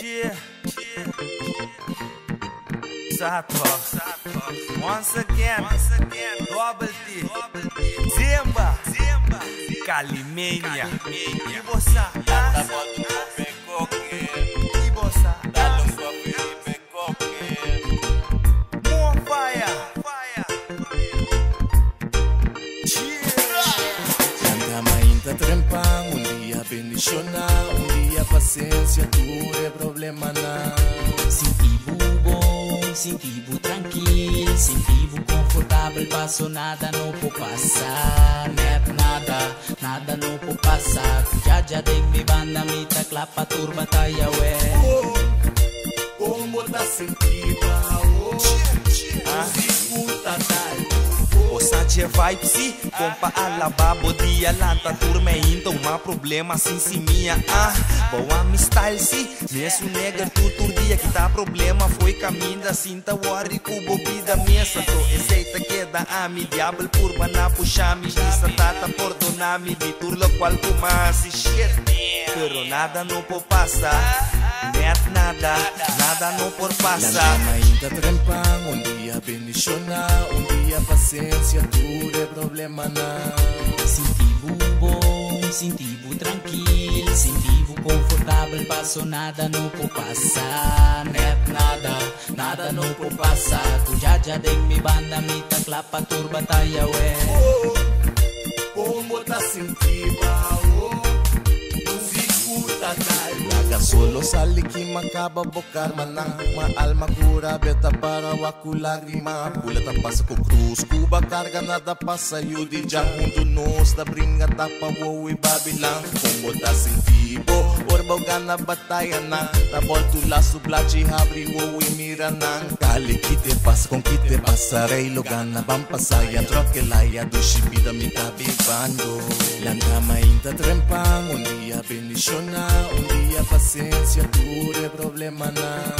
Yeah. Sato. Once again. Double T. Zimba. Calimania. E você? E você? More fire. Canta mainta trempang, un día bendición na, un día paciencia, tu é problema na. Sentivo bom, sentivo tranquilo, sentivo confortável, passou nada não pode passar, nada não pode passar. Já dei me banda, me tá clapa, turba, tá ya ué. Como tá sentindo, escuta tal. Osache vibe si, compa alababo dia lanta turma então uma problema assim se minha boa me style si, mesmo negar tudo dia que tá problema foi caminho da cinta worry com bebida mesa to aceita que da ami diabo por bana puxa me lista tata por donami de turlo qual comasi shit pero nada não pode passar net nada não pode passar. Mainta trempang, un día bendición na, un día paciencia, tu é problema na. Sentivo bom, sentivo tranquilo, sentivo confortável, passou nada não pode passar, nada não pode passar. Tu já dei me banda, me tá clapa, turba, tá ya ué. Como tá sentindo, escuta tal. Solo sali que macaba bocar mana, ma alma cura beta para waku lágrima. Pula passa com cruz, Cuba carga nada passa e o DJ mundo nos da bringa tapa wo e Babilão. Como tá sentindo, orba gana batalha na, tá volto laço blachi abri wo e mira na. Kali que te passa com que te passa rei lo gana bam passa ya troque la ya do shibida me tá vivando. Lanta mainta trempang, un día bendición na, un día paciencia, tu é problema na.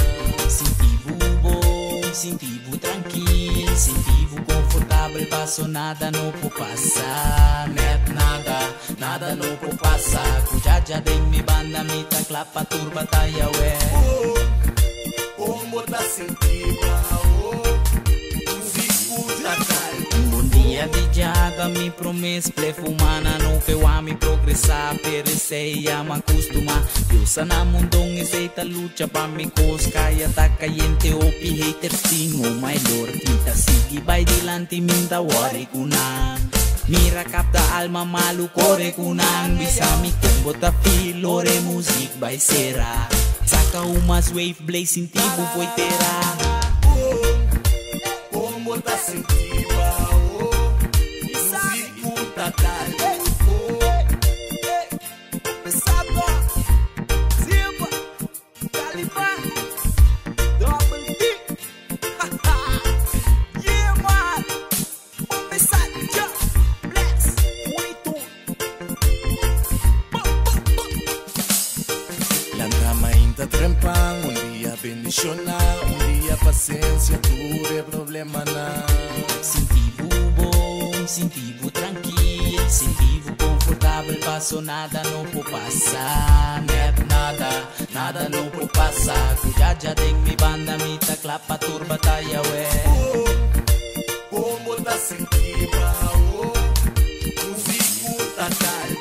Sentivo bom, sentivo tranquilo, sentivo confortável, passou nada não pode passar, nada não pode passar. Tu já dei me banda, me tá clapa, turba, tá ya ué. Como tá sentindo, escuta tal. Bom dia de jaga, me promessa plefumana, não que eu ame progressar, perecei a me acostumar. Eu sa na mundong aceita lucha pa me cosca, ya tá caliente opi haters ting, oh my lord, kita sige by dilante minta wari kunan. Mira capta alma malu kore kunan, bisa mi combo ta filore music by Sera. Saka umas wave blazing tibo foi terá. Como tá sentindo, escuta tal. Pesado, Zimba, Caliban, Double T. Yeah man, Pesado, Bless, muito. Lanta mainta trempang, un día bendición na, un día paciencia, tu é problema na. Sentivo bom, sentivo tranquilo, sentivo confortável, passou nada não pode passar, nada não pode passar. Tu já dei me banda, me tá clapa, turba, tá ya ué. Como tá sentindo, escuta tal.